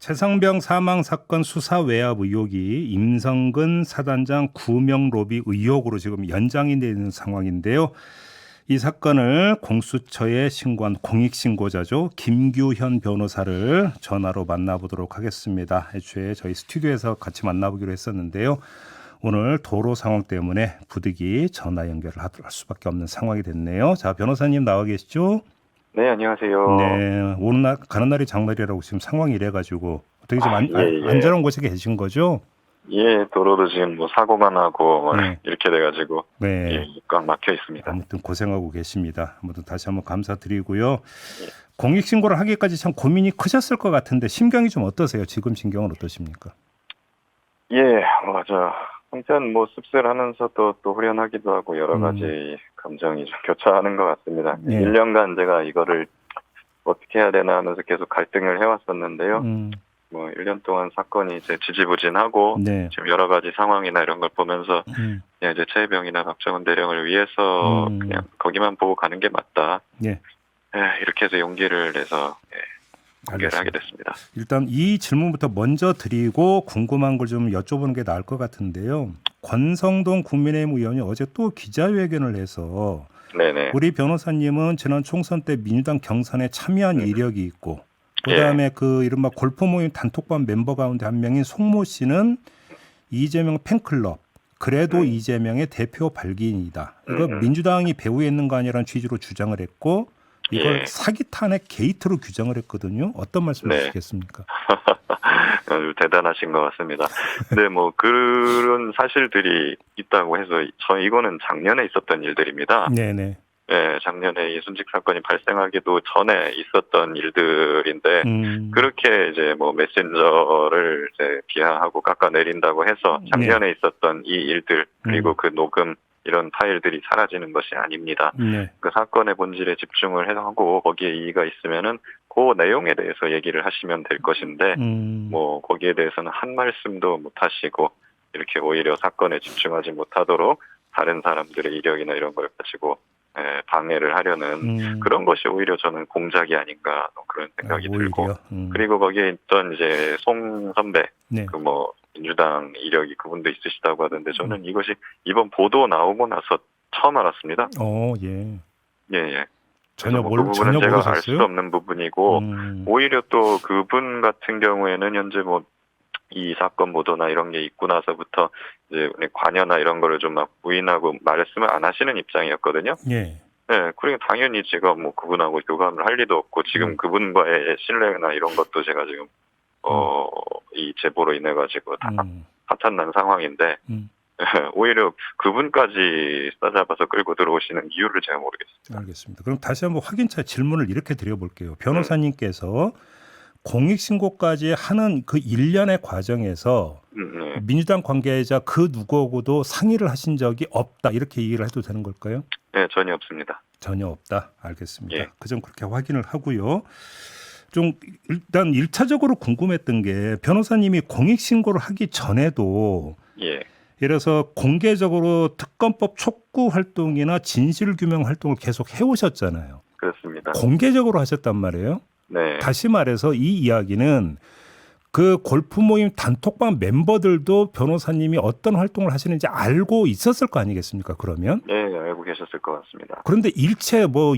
최상병 사망 사건 수사 외압 의혹이 임성근 사단장 구명 로비 의혹으로 지금 연장이 되는 상황인데요. 이 사건을 공수처에 신고한 공익신고자죠. 김규현 변호사를 전화로 만나보도록 하겠습니다. 애초에 저희 스튜디오에서 같이 만나보기로 했었는데요. 오늘 도로 상황 때문에 부득이 전화 연결을 할 수밖에 없는 상황이 됐네요. 자, 변호사님 나와 계시죠? 네, 안녕하세요. 네, 오는 날 가는 날이 장날이라고 지금 상황이 이래가지고 어떻게 좀 예. 안전한 곳에 계신 거죠? 예, 도로도 지금 뭐 사고가 나고 네. 이렇게 돼가지고 네. 예, 꽉 막혀 있습니다. 아무튼 고생하고 계십니다. 아무튼 다시 한번 감사드리고요. 예. 공익신고를 하기까지 참 고민이 크셨을 것 같은데 심경이 좀 어떠세요? 지금 심경은 어떠십니까? 예, 한편 뭐 씁쓸하면서도 또 후련하기도 하고 여러 가지 감정이 좀 교차하는 것 같습니다. 예. 1년간 제가 이거를 어떻게 해야 되나 하면서 계속 갈등을 해왔었는데요. 뭐 1년 동안 사건이 이제 지지부진하고 네. 지금 여러 가지 상황이나 이런 걸 보면서 그냥 이제 최혜병이나 박정훈 대령을 위해서 그냥 거기만 보고 가는 게 맞다. 예. 이렇게 해서 용기를 내서 공개를 하게 됐습니다. 일단 이 질문부터 먼저 드리고 궁금한 걸 좀 여쭤보는 게 나을 것 같은데요. 권성동 국민의힘 의원이 어제 또 기자회견을 해서 네네. 우리 변호사님은 지난 총선 때 민주당 경선에 참여한 이력이 있고 그다음에 그 이른바 골프 모임 단톡방 멤버 가운데 한 명인 송모 씨는 이재명 팬클럽 그래도 이재명의 대표 발기인이다. 이거 민주당이 배후에 있는 거 아니라는 취지로 주장을 했고 이걸 사기탄의 게이트로 규정을 했거든요. 어떤 말씀 주시겠습니까? 아주 대단하신 것 같습니다. 근데 뭐 그런 사실들이 있다고 해서 이거는 작년에 있었던 일들입니다. 네네. 네, 작년에 이순직 사건이 발생하기도 전에 있었던 일들인데 그렇게 이제 뭐 메신저를 이제 비하하고 깎아내린다고 해서 작년에 있었던 이 일들 그리고 그 녹음 이런 파일들이 사라지는 것이 아닙니다. 그 사건의 본질에 집중을 하고 거기에 이의가 있으면은 그 내용에 대해서 얘기를 하시면 될 것인데 뭐 거기에 대해서는 한 말씀도 못 하시고 이렇게 오히려 사건에 집중하지 못하도록 다른 사람들의 이력이나 이런 걸 가지고 방해를 하려는 그런 것이 오히려 저는 공작이 아닌가 그런 생각이 들고 그리고 거기에 있던 이제 송 선배 그 뭐 민주당 이력이 그분도 있으시다고 하던데 저는 이것이 이번 보도 나오고 나서 처음 알았습니다. 예. 전혀 그 부분은 제가 모르셨어요? 알 수 없는 부분이고 오히려 또 그분 같은 경우에는 현재 뭐 이 사건 보도나 이런 게 있고 나서부터 이제 관여나 이런 거를 좀 막 부인하고 말씀을 안 하시는 입장이었거든요. 네, 그러니까 당연히 제가 뭐 그분하고 교감을 할 리도 없고 지금 그분과의 신뢰나 이런 것도 제가 지금 이 제보로 인해 가지고 다 파탄난 상황인데 오히려 그분까지 싸잡아서 끌고 들어오시는 이유를 제가 모르겠습니다. 알겠습니다. 그럼 다시 한번 확인차 질문을 이렇게 드려볼게요. 변호사님께서 공익신고까지 하는 그 일련의 과정에서 민주당 관계자 그 누구하고도 상의를 하신 적이 없다 이렇게 얘기를 해도 되는 걸까요? 네, 전혀 없습니다. 전혀 없다. 알겠습니다. 그 점 그렇게 확인을 하고요. 좀 일단 1차적으로 궁금했던 게 변호사님이 공익신고를 하기 전에도 예를 들어서 공개적으로 특검법 촉구 활동이나 진실규명 활동을 계속 해오셨잖아요. 그렇습니다. 공개적으로 하셨단 말이에요. 네. 다시 말해서 이 이야기는 그 골프 모임 단톡방 멤버들도 변호사님이 어떤 활동을 하시는지 알고 있었을 거 아니겠습니까? 그러면? 네, 알고 계셨을 것 같습니다. 그런데 일체 뭐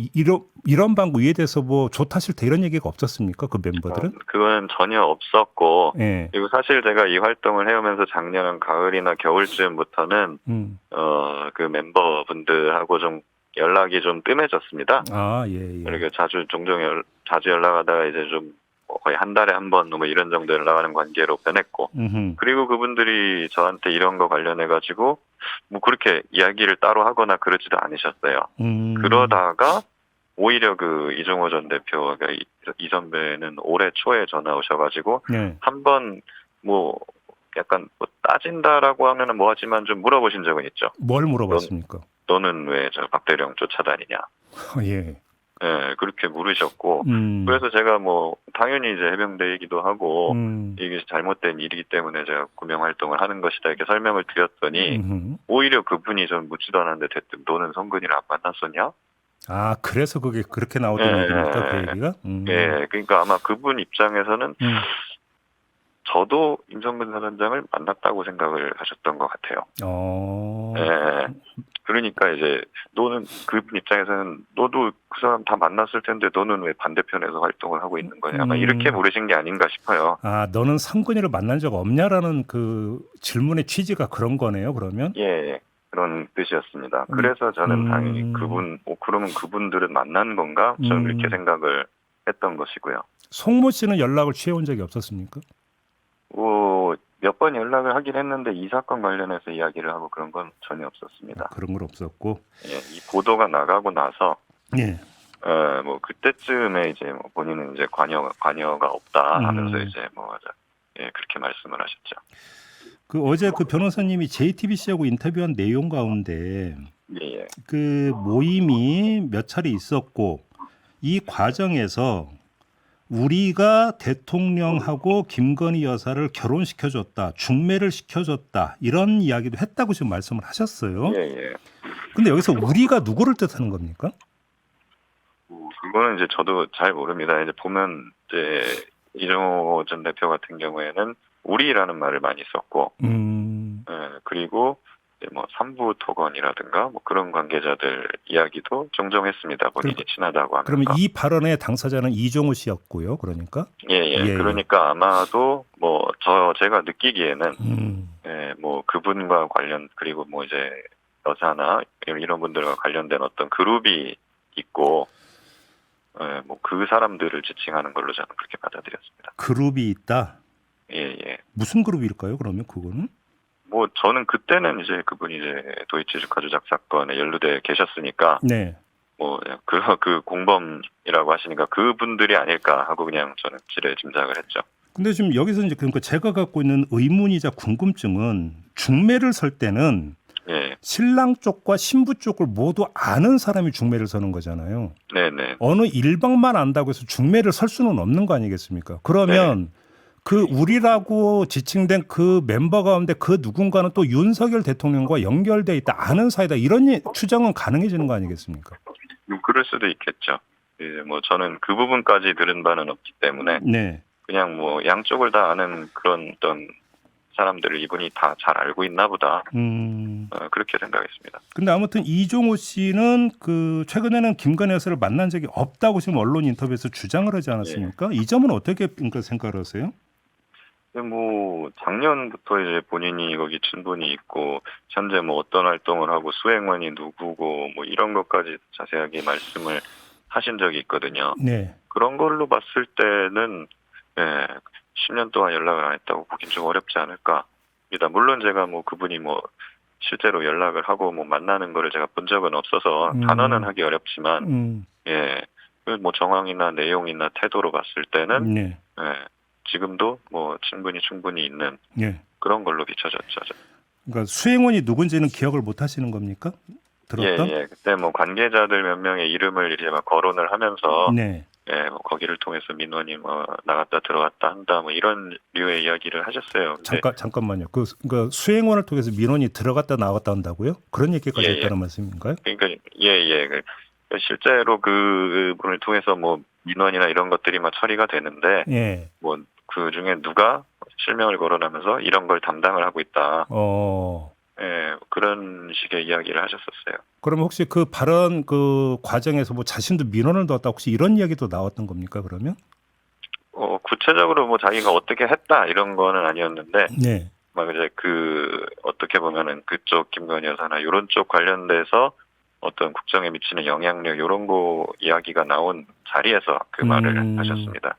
이런 방구 위에 대해서 뭐 좋다 싫다 이런 얘기가 없었습니까? 그 멤버들은? 그건 전혀 없었고 그리고 사실 제가 이 활동을 해오면서 작년 가을이나 겨울쯤부터는 그 멤버분들하고 좀 연락이 좀 뜸해졌습니다. 그리고 자주 연락하다가 이제 좀 거의 한 달에 한 번 뭐 이런 정도 연락하는 관계로 변했고 그리고 그분들이 저한테 이런 거 관련해 가지고 뭐 그렇게 이야기를 따로 하거나 그러지도 않으셨어요. 그러다가 오히려 그 이종호 전 대표가 이 선배는 올해 초에 전화 오셔가지고 한번 뭐 약간 뭐 따진다라고 하면은 뭐 하지만 좀 물어보신 적은 있죠. 뭘 물어봤습니까? 너는 왜 저 박대령 쫓아다니냐? 네, 그렇게 물으셨고 그래서 제가 뭐 당연히 이제 해병대이기도 하고 이게 잘못된 일이기 때문에 제가 구명 활동을 하는 것이다 이렇게 설명을 드렸더니 오히려 그분이 좀 묻지도 않았는데 대뜸 너는 성근이랑 안 만났었냐? 그래서 그게 그렇게 나오던 얘기입니까? 그 얘기가? 그러니까 아마 그분 입장에서는 저도 임성근 사단장을 만났다고 생각을 하셨던 것 같아요. 예. 그러니까 이제 너는 그분 입장에서는 너도 그 사람 다 만났을 텐데 너는 왜 반대편에서 활동을 하고 있는 거냐 아마 이렇게 물으신 게 아닌가 싶어요. 아, 너는 성근이를 만난 적 없냐라는 그 질문의 취지가 그런 거네요. 그러면? 예. 그런 뜻이었습니다. 그래서 저는 당연히 그러면 그분들은 만난 건가? 저는 이렇게 생각을 했던 것이고요. 송모 씨는 연락을 취해온 적이 없었습니까? 몇 번 연락을 하긴 했는데 이 사건 관련해서 이야기를 하고 그런 건 전혀 없었습니다. 그런 건 없었고. 예, 이 보도가 나가고 나서 예. 뭐 그때쯤에 이제 뭐 본인은 이제 관여가 없다 하면서 이제 그렇게 말씀을 하셨죠. 그 어제 그 변호사님이 JTBC하고 인터뷰한 내용 가운데 예. 그 모임이 몇 차례 있었고 이 과정에서 우리가 대통령하고 김건희 여사를 결혼시켜줬다, 중매를 시켜줬다 이런 이야기도 했다고 지금 말씀을 하셨어요. 예. 근데 여기서 우리가 누구를 뜻하는 겁니까? 그거는 이제 저도 잘 모릅니다. 이제 보면 이제 이정호 전 대표 같은 경우에는 우리라는 말을 많이 썼고, 그리고 이제 뭐 삼부 토건이라든가 뭐 그런 관계자들 이야기도 종종 했습니다. 본인이 친하다고 하면서. 그러면 이 발언의 당사자는 이종호 씨였고요. 그러니까. 예. 그러니까 아마도 뭐 제가 느끼기에는 뭐 그분과 관련 그리고 뭐 이제 여사나 이런 분들과 관련된 어떤 그룹이 있고. 뭐 그 사람들을 지칭하는 걸로 저는 그렇게 받아들였습니다. 그룹이 있다. 예. 무슨 그룹일까요? 그러면 그거는? 뭐 저는 그때는 이제 그분이 이제 도이치 주가 조작 사건에 연루돼 계셨으니까. 네. 뭐 그 공범이라고 하시니까 그분들이 아닐까 하고 그냥 저는 지레 짐작을 했죠. 근데 지금 여기서 이제 그러니까 제가 갖고 있는 의문이자 궁금증은 중매를 설 때는 신랑 쪽과 신부 쪽을 모두 아는 사람이 중매를 서는 거잖아요. 네네. 어느 일방만 안다고 해서 중매를 설 수는 없는 거 아니겠습니까? 그러면 그 우리라고 지칭된 그 멤버 가운데 그 누군가는 또 윤석열 대통령과 연결돼 있다, 아는 사이다 이런 추정은 가능해지는 거 아니겠습니까? 그럴 수도 있겠죠. 이제 뭐 저는 그 부분까지 들은 바는 없기 때문에 그냥 뭐 양쪽을 다 아는 그런 어떤 사람들을 이분이 다 잘 알고 있나 보다. 그렇게 생각했습니다. 근데 아무튼 이종호 씨는 그 최근에는 김건희 여사를 만난 적이 없다고 지금 언론 인터뷰에서 주장을 하지 않았습니까? 이 점은 어떻게 생각을 하세요? 뭐 작년부터 이제 본인이 거기 친분이 있고 현재 뭐 어떤 활동을 하고 수행원이 누구고 뭐 이런 것까지 자세하게 말씀을 하신 적이 있거든요. 그런 걸로 봤을 때는 10년 동안 연락을 안 했다고 보긴 좀 어렵지 않을까. 물론 제가 뭐 그분이 뭐 실제로 연락을 하고 뭐 만나는 거를 제가 본 적은 없어서 단언은 하기 어렵지만 뭐 정황이나 내용이나 태도로 봤을 때는 지금도 뭐 친분이 충분히 있는 그런 걸로 비춰졌죠. 그러니까 수행원이 누군지는 기억을 못 하시는 겁니까? 들었던? 그때 뭐 관계자들 몇 명의 이름을 이제 막 거론을 하면서 뭐 거기를 통해서 민원이 뭐 나갔다 들어갔다 한다 뭐 이런 류의 이야기를 하셨어요. 잠깐만요. 그러니까 수행원을 통해서 민원이 들어갔다 나왔다 한다고요? 그런 얘기까지 했다는 말씀인가요? 그러니까 실제로 그 분을 통해서 뭐 민원이나 이런 것들이 막 처리가 되는데 뭐 그 중에 누가 실명을 거론하면서 이런 걸 담당을 하고 있다. 그런 식의 이야기를 하셨었어요. 그럼 혹시 그 발언 그 과정에서 뭐 자신도 민원을 넣었다 혹시 이런 이야기도 나왔던 겁니까 그러면? 구체적으로 뭐 자기가 어떻게 했다 이런 거는 아니었는데 막 이제 어떻게 보면은 그쪽 김건희 여사나 이런 쪽 관련돼서 어떤 국정에 미치는 영향력 이런 거 이야기가 나온 자리에서 그 말을 하셨습니다.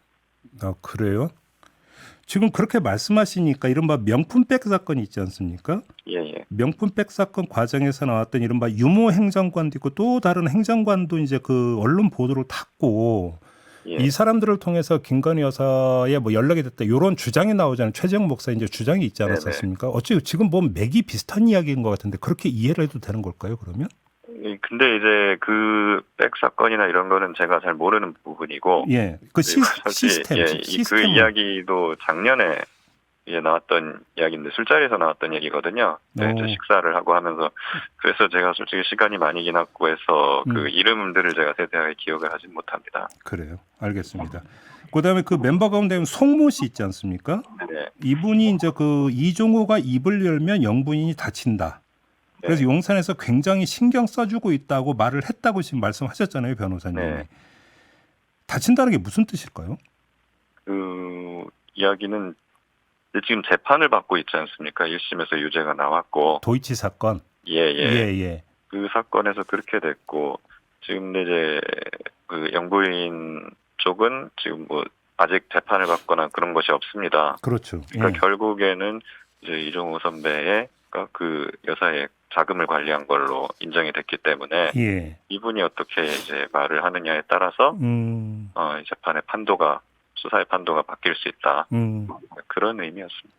아, 그래요? 지금 그렇게 말씀하시니까 이른바 명품백 사건이 있지 않습니까? 명품백 사건 과정에서 나왔던 이른바 유모 행정관도 있고 또 다른 행정관도 이제 그 언론 보도를 탔고 이 사람들을 통해서 김건희 여사의 뭐 연락이 됐다 이런 주장이 나오잖아요. 최재형 목사 이제 주장이 있지 않았습니까? 어찌 지금 보면 맥이 비슷한 이야기인 것 같은데 그렇게 이해를 해도 되는 걸까요? 그러면? 근데 이제 그 백 사건이나 이런 거는 제가 잘 모르는 부분이고, 그 시스템. 그 이야기도 작년에 이제 나왔던 이야기인데 술자리에서 나왔던 얘기거든요. 네, 이제 식사를 하고 하면서 그래서 제가 솔직히 시간이 많이 지났고 해서 그 이름들을 제가 세세하게 기억을 하진 못합니다. 그래요. 알겠습니다. 그다음에 그 멤버 가운데 송모 씨 있지 않습니까? 네. 이분이 이제 그 이종호가 입을 열면 영부인이 다친다. 그래서 네. 용산에서 굉장히 신경 써주고 있다고 말을 했다고 지금 말씀하셨잖아요, 변호사님. 네. 다친다는 게 무슨 뜻일까요? 그 이야기는 지금 재판을 받고 있지 않습니까? 1심에서 유죄가 나왔고. 도이치 사건. 예. 그 사건에서 그렇게 됐고 지금 이제 그 영부인 쪽은 지금 뭐 아직 재판을 받거나 그런 것이 없습니다. 그렇죠. 그러니까 결국에는 이제 이종호 선배의 그 여사의 자금을 관리한 걸로 인정이 됐기 때문에 이분이 어떻게 이제 말을 하느냐에 따라서 재판의 판도가 수사의 판도가 바뀔 수 있다. 그런 의미였습니다.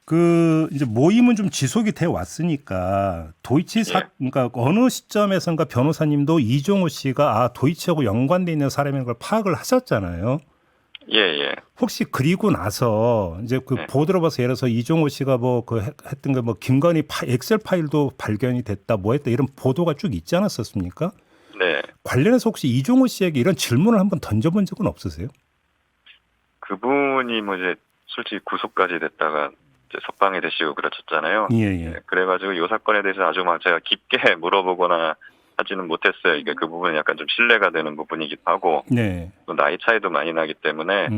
그 이제 모임은 좀 지속이 돼 왔으니까 도이치 그러니까 어느 시점에선가 변호사님도 이종호 씨가 도이치하고 연관돼 있는 사람인 걸 파악을 하셨잖아요. 예. 혹시 그리고 나서 이제 그 보도로 봐서 예를 들어서 이종호 씨가 뭐 그 했던 게 뭐 김건희 엑셀 파일도 발견이 됐다 뭐 했다 이런 보도가 쭉 있지 않았었습니까? 네. 관련해서 혹시 이종호 씨에게 이런 질문을 한번 던져본 적은 없으세요? 그분이 뭐 이제 솔직히 구속까지 됐다가 이제 석방이 되시고 그러셨잖아요. 예. 그래가지고 이 사건에 대해서 아주 막 제가 깊게 물어보거나 하지는 못했어요. 이게 그 부분은 약간 좀 신뢰가 되는 부분이기도 하고, 또 나이 차이도 많이 나기 때문에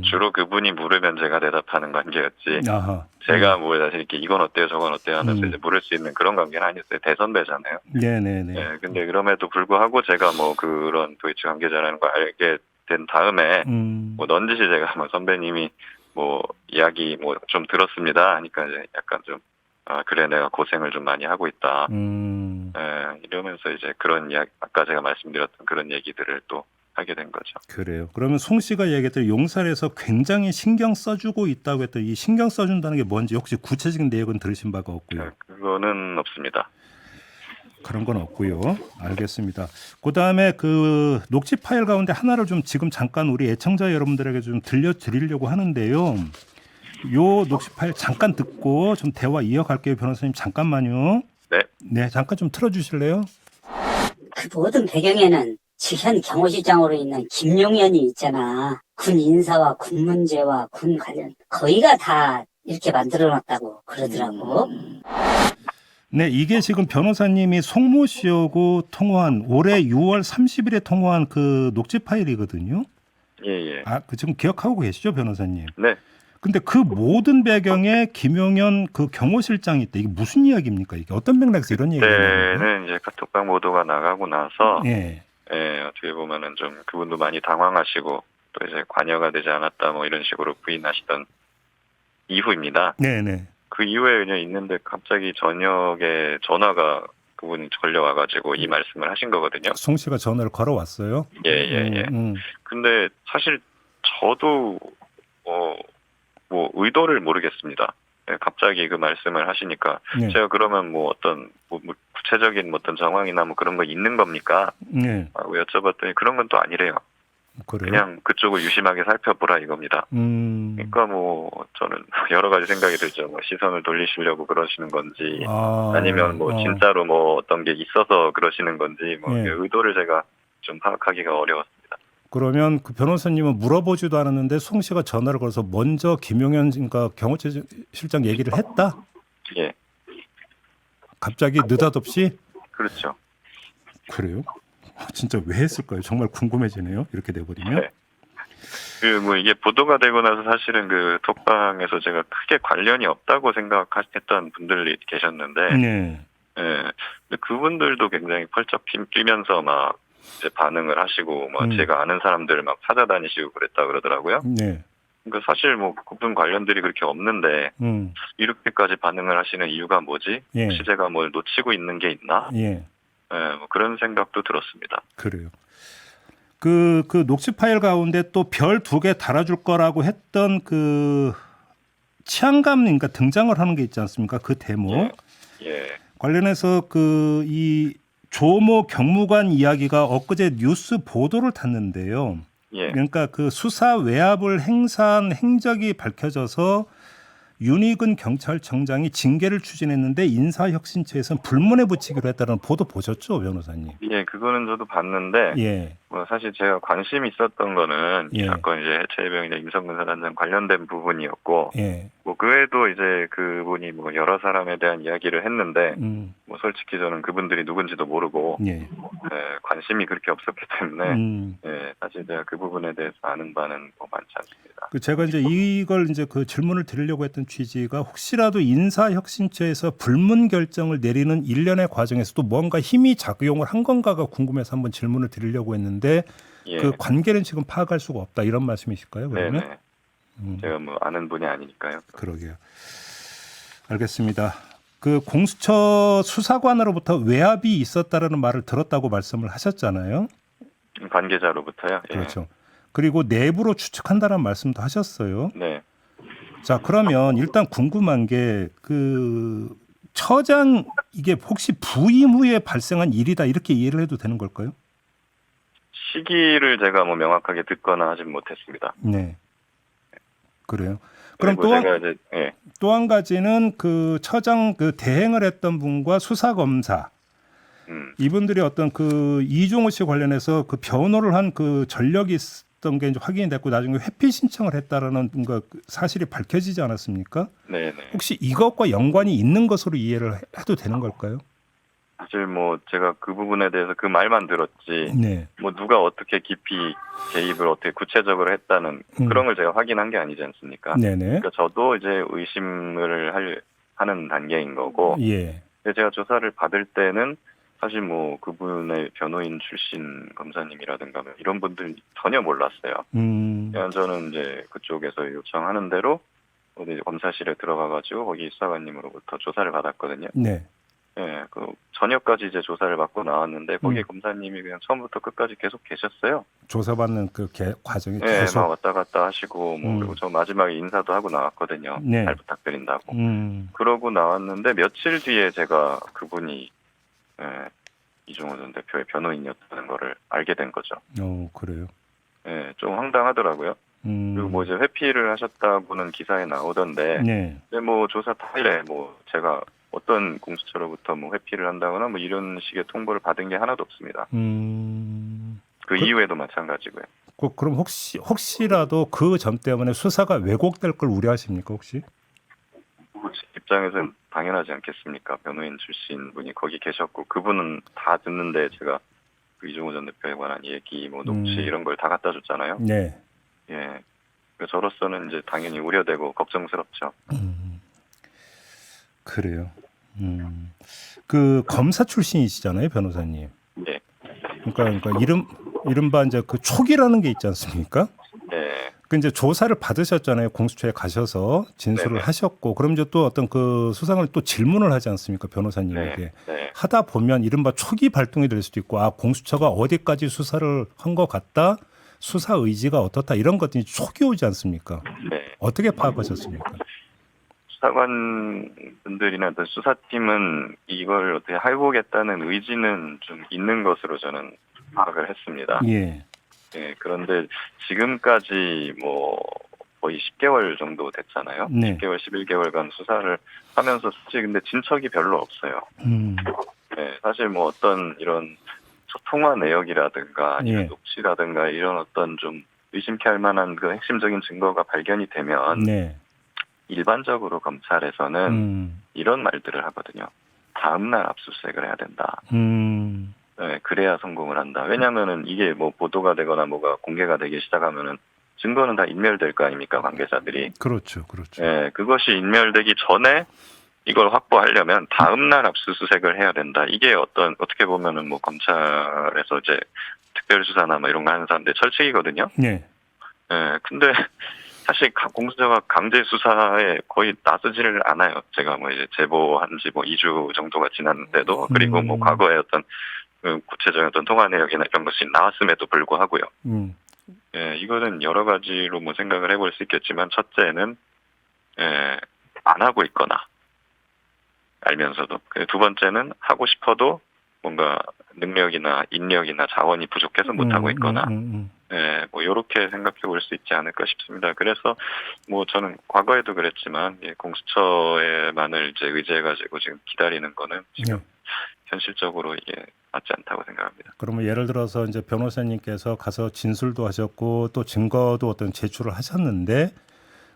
주로 그분이 물으면 제가 대답하는 관계였지. 제가 뭐 이렇게 이건 어때요, 저건 어때요 하면서 이제 물을 수 있는 그런 관계는 아니었어요. 대선배잖아요. 네네네. 근데 그럼에도 불구하고 제가 뭐 그런 도이치 관계자라는 걸 알게 된 다음에 뭐 넌지시 제가 뭐 선배님이 뭐 이야기 뭐 좀 들었습니다 하니까 이제 약간 좀 그래 내가 고생을 좀 많이 하고 있다. 이러면서 이제 그런 이야기 아까 제가 말씀드렸던 그런 얘기들을 또 하게 된 거죠. 그래요. 그러면 송 씨가 얘기했던 용산에서 굉장히 신경 써주고 있다고 했던 이 신경 써준다는 게 뭔지 혹시 구체적인 내용은 들으신 바가 없고요. 그거는 없습니다. 그런 건 없고요. 알겠습니다. 그다음에 그 녹취 파일 가운데 하나를 좀 지금 잠깐 우리 애청자 여러분들에게 좀 들려드리려고 하는데요. 요 녹취 파일 잠깐 듣고 좀 대화 이어갈게요. 변호사님 잠깐만요. 네, 잠깐 좀 틀어주실래요? 그 모든 배경에는 지현 경호실장으로 있는 김용현이 있잖아. 군 인사와 군 문제와 군 관련 거의가 다 이렇게 만들어놨다고 그러더라고. 네, 이게 지금 변호사님이 송모 씨하고 통화한 올해 6월 30일에 통화한 그 녹취 파일이거든요. 예. 그 지금 기억하고 계시죠, 변호사님? 네. 근데 그 모든 배경에 김용현 그 경호실장이 있다. 이게 무슨 이야기입니까? 이게 어떤 맥락에서 이런 얘기가 나오는 그때는 이제 카톡방 보도가 나가고 나서 어떻게 보면은 좀 그분도 많이 당황하시고 또 이제 관여가 되지 않았다 뭐 이런 식으로 부인하시던 이후입니다. 네네. 그 이후에 그냥 있는데 갑자기 저녁에 전화가 그분이 걸려와가지고 이 말씀을 하신 거거든요. 송 씨가 전화를 걸어왔어요. 예. 근데 사실 저도 뭐 의도를 모르겠습니다. 갑자기 그 말씀을 하시니까 제가 그러면 뭐 어떤 뭐 구체적인 어떤 정황이나 뭐 그런 거 있는 겁니까? 하고 여쭤봤더니 그런 건 또 아니래요. 그래요? 그냥 그쪽을 유심하게 살펴보라 이겁니다. 그러니까 뭐 저는 여러 가지 생각이 들죠. 뭐 시선을 돌리시려고 그러시는 건지 아니면 뭐 진짜로 뭐 어떤 게 있어서 그러시는 건지 뭐 의도를 제가 좀 파악하기가 어려웠습니다. 그러면 그 변호사님은 물어보지도 않았는데 송 씨가 전화를 걸어서 먼저 김용현 그러니까 경호실장 얘기를 했다? 예. 갑자기 느닷없이? 그렇죠. 그래요? 진짜 왜 했을까요? 정말 궁금해지네요. 이렇게 돼버리면. 뭐 이게 보도가 되고 나서 사실은 그 톡방에서 제가 크게 관련이 없다고 생각했던 분들이 계셨는데, 근데 그분들도 굉장히 펄쩍 뛰면서 막 이제 반응을 하시고, 뭐 제가 아는 사람들을 막 찾아다니시고 그랬다 그러더라고요. 그러니까 사실 뭐 그분 관련들이 그렇게 없는데 이렇게까지 반응을 하시는 이유가 뭐지? 혹시 제가 뭘 놓치고 있는 게 있나? 뭐 그런 생각도 들었습니다. 그래요. 그 녹취 파일 가운데 또 별 2개 달아줄 거라고 했던 그 치안감 그러니까 등장을 하는 게 있지 않습니까? 그 대목. 관련해서 그 이 조모 경무관 이야기가 엊그제 뉴스 보도를 탔는데요. 그러니까 그 수사 외압을 행사한 행적이 밝혀져서 윤희근 경찰청장이 징계를 추진했는데 인사혁신처에서는 불문에 붙이기로 했다는 보도 보셨죠, 변호사님? 예, 그거는 저도 봤는데 예, 뭐 사실 제가 관심 있었던 거는 이 예. 사건 이제 해체해병이나 임성근 사단장 관련된 부분이었고 예, 뭐 그 외에도 이제 그분이 뭐 여러 사람에 대한 이야기를 했는데 뭐 솔직히 저는 그분들이 누군지도 모르고 예, 관심이 그렇게 없었기 때문에 음. 사실 제가 그 부분에 대해서 아는 바는 뭐 많지 않습니다. 그 제가 이제 이걸 이제 그 질문을 드리려고 했던 취지가 혹시라도 인사혁신처에서 불문 결정을 내리는 일련의 과정에서도 뭔가 힘이 작용을 한 건가가 궁금해서 한번 질문을 드리려고 했는데 예. 그 관계는 지금 파악할 수가 없다 이런 말씀이실까요? 그러면? 네네. 제가 뭐 아는 분이 아니니까요. 그러게요. 알겠습니다. 그 공수처 수사관으로부터 외압이 있었다라는 말을 들었다고 말씀을 하셨잖아요. 관계자로부터요. 예. 그렇죠. 그리고 내부로 추측한다는 말씀도 하셨어요. 네. 자, 그러면 일단 궁금한 게 그 처장 이게 혹시 부임 후에 발생한 일이다 이렇게 이해를 해도 되는 걸까요? 시기를 제가 뭐 명확하게 듣거나 하진 못했습니다. 네. 그래요. 그럼 그리고 제가 이제 또 한 가지는 그 처장 그 대행을 했던 분과 수사 검사 이분들이 어떤 그 이종호 씨 관련해서 그 변호를 한 그 전력이 있었던 게 이제 확인이 됐고 나중에 회피 신청을 했다라는 그 사실이 밝혀지지 않았습니까? 네네. 혹시 이것과 연관이 있는 것으로 이해를 해도 되는 걸까요? 사실 뭐 제가 그 부분에 대해서 그 말만 들었지 네. 뭐 누가 어떻게 깊이 개입을 어떻게 구체적으로 했다는 그런 걸 제가 확인한 게 아니지 않습니까? 네네. 그러니까 저도 이제 의심을 하는 단계인 거고 예. 근데 제가 조사를 받을 때는 사실 뭐 그분의 변호인 출신 검사님이라든가 뭐 이런 분들 전혀 몰랐어요. 그냥 저는 이제 그쪽에서 요청하는 대로 어디 검사실에 들어가가지고 거기 수사관님으로부터 조사를 받았거든요. 네. 예, 그 저녁까지 이제 조사를 받고 나왔는데 거기 검사님이 그냥 처음부터 끝까지 계속 계셨어요. 조사받는 그 과정이 예, 계속. 막 왔다 갔다 하시고 뭐 그리고 저 마지막에 인사도 하고 나왔거든요. 네. 잘 부탁드린다고. 그러고 나왔는데 며칠 뒤에 제가 그분이 이종호 전 대표의 변호인이었다는 거를 알게 된 거죠. 그래요. 예, 좀 황당하더라고요. 그리고 뭐 이제 회피를 하셨다고는 기사에 나오던데, 네. 근데 뭐 조사 당일에 뭐 제가 어떤 공수처로부터 뭐 회피를 한다거나 뭐 이런 식의 통보를 받은 게 하나도 없습니다. 그 이후에도 마찬가지고요. 그럼 혹시라도 그 점 때문에 수사가 왜곡될 걸 우려하십니까 혹시? 입장에서는 당연하지 않겠습니까? 변호인 출신 분이 거기 계셨고 그분은 다 듣는데 제가 그 이종호 전 대표에 관한 얘기, 뭐 녹취 이런 걸 다 갖다 줬잖아요. 네. 예. 저로서는 이제 당연히 우려되고 걱정스럽죠. 그래요. 그 검사 출신이시잖아요, 변호사님. 네. 그러니까 이른바 이제 그 촉이라는 게 있지 않습니까? 네. 그 이제 조사를 받으셨잖아요. 공수처에 가셔서 진술을 네네. 하셨고, 그럼 이제 또 어떤 그 수상을 또 질문을 하지 않습니까, 변호사님에게. 네. 하다 보면 이른바 촉이 발동이 될 수도 있고, 아 공수처가 어디까지 수사를 한 것 같다, 수사 의지가 어떻다 이런 것들이 촉이 오지 않습니까? 네. 어떻게 파악하셨습니까? 수사관 분들이나 어떤 수사팀은 이걸 어떻게 해보겠다는 의지는 좀 있는 것으로 저는 파악을 했습니다. 예. 예, 그런데 지금까지 뭐 거의 10개월 정도 됐잖아요. 네. 10개월, 11개월간 수사를 하면서 사실 근데 진척이 별로 없어요. 네, 사실 뭐 어떤 이런 통화 내역이라든가 아니면 예. 녹취라든가 이런 어떤 좀 의심케 할 만한 그 핵심적인 증거가 발견이 되면 네. 일반적으로 검찰에서는 이런 말들을 하거든요. 다음날 압수수색을 해야 된다. 네, 그래야 성공을 한다. 왜냐면은 이게 뭐 보도가 되거나 뭐가 공개가 되기 시작하면은 증거는 다 인멸될 거 아닙니까, 관계자들이. 그렇죠. 그렇죠. 네, 그것이 인멸되기 전에 이걸 확보하려면 다음날 압수수색을 해야 된다. 이게 어떻게 보면은 뭐 검찰에서 이제 특별수사나 뭐 이런 거 하는 사람들 철칙이거든요. 네. 네, 근데 사실 공수처가 강제 수사에 거의 나서지를 않아요. 제가 뭐 이제 제보한 지 뭐 2주 정도가 지났는데도 그리고 뭐 과거에 어떤 구체적인 어떤 통화 내역이나 이런 것이 나왔음에도 불구하고요. 예, 이거는 여러 가지로 뭐 생각을 해볼 수 있겠지만 첫째는 안 하고 있거나 알면서도 두 번째는 하고 싶어도 뭔가 능력이나 인력이나 자원이 부족해서 못 하고 있거나 네, 뭐 요렇게 생각해 볼 수 있지 않을까 싶습니다. 그래서 뭐 저는 과거에도 그랬지만 공수처에만을 이제 의지해가지고 지금 기다리는 거는 지금 네. 현실적으로 이게 맞지 않다고 생각합니다. 그러면 예를 들어서 이제 변호사님께서 가서 진술도 하셨고 또 증거도 어떤 제출을 하셨는데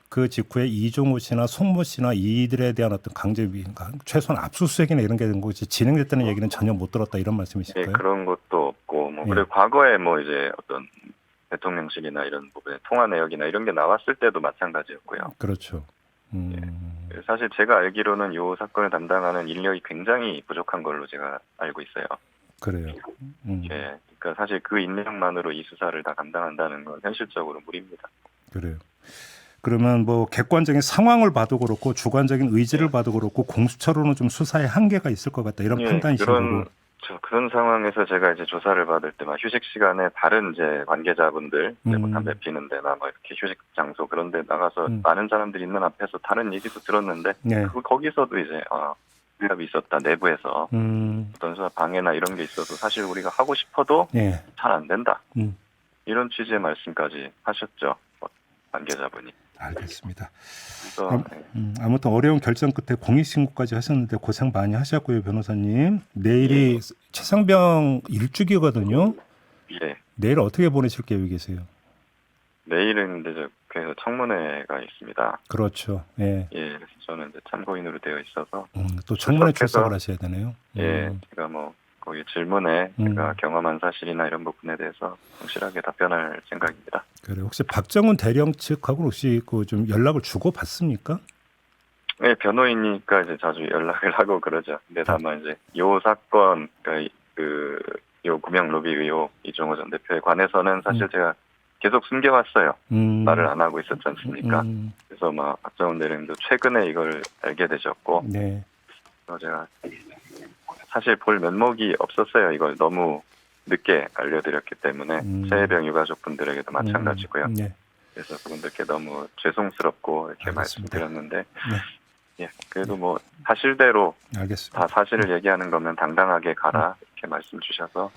그 직후에 이종우 씨나 송모 씨나 이들에 대한 어떤 강제위, 최소한 압수수색이나 이런 게 된 것이 진행됐다는 얘기는 전혀 못 들었다 이런 말씀이실까요? 예, 그런 것도 없고 뭐 예. 그리고 과거에 뭐 이제 어떤 대통령실이나 이런 부분에 통화 내역이나 이런 게 나왔을 때도 마찬가지였고요. 그렇죠. 사실 제가 알기로는 이 사건을 담당하는 인력이 굉장히 부족한 걸로 제가 알고 있어요. 그래요. 예, 그러니까 사실 그 인력만으로 이 수사를 다 감당한다는 건 현실적으로 무리입니다. 그래요. 그러면 뭐 객관적인 상황을 봐도 그렇고 주관적인 의지를 봐도 그렇고 공수처로는 좀 수사에 한계가 있을 것 같다 이런 판단이신 거고. 그런 상황에서 제가 이제 조사를 받을 때 막 휴식 시간에 다른 이제 관계자분들 뭐 담배 피는데나 뭐 이렇게 휴식 장소 그런데 나가서 많은 사람들이 있는 앞에서 다른 얘기도 들었는데 네. 거기서도 이제 위협이 있었다 내부에서 어떤 수사 방해나 이런 게 있어도 사실 우리가 하고 싶어도 네. 잘 안 된다 이런 취지의 말씀까지 하셨죠 관계자분이. 알겠습니다. 그래서 아무튼 어려운 결정 끝에 공익신고까지 하셨는데 고생 많이 하셨고요, 변호사님. 내일이 최상병 일주기거든요. 예. 내일 어떻게 보내실 계획이세요? 내일은 이제 그래서 청문회가 있습니다. 그렇죠. 예. 예, 그래서 저는 이제 참고인으로 되어 있어서 또 청문회 출석을 하셔야 되네요. 예, 제가 뭐 거기 질문에 제가 경험한 사실이나 이런 부분에 대해서 성실하게 답변할 생각입니다. 그래 혹시 박정훈 대령 측하고 혹시 그 좀 연락을 주고 받습니까? 네, 변호인이니까 이제 자주 연락을 하고 그러죠. 근데 다만 이제 요 사건, 그러니까 요 구명 로비 의혹 이종호 전 대표에 관해서는 사실 제가 계속 숨겨왔어요. 말을 안 하고 있었지 않습니까? 그래서 막 박정훈 대령도 최근에 이걸 알게 되셨고, 네. 그래서 제가 사실 볼 면목이 없었어요. 이걸 너무 늦게 알려드렸기 때문에 최혜병 유가족분들에게도 마찬가지고요. 네. 그래서 그분들께 너무 죄송스럽고 이렇게 알겠습니다. 말씀드렸는데, 네. 예, 그래도 뭐 사실대로 알겠습니다. 다 사실을 얘기하는 거면 당당하게 가라 이렇게 말씀 주셔서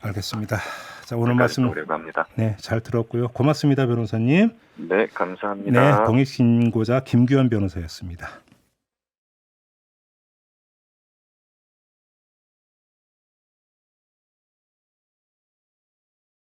알겠습니다. 자 오늘 말씀 오려고 합니다. 네, 잘 들었고요. 고맙습니다, 변호사님. 네, 감사합니다. 네, 공익신고자 김규현 변호사였습니다.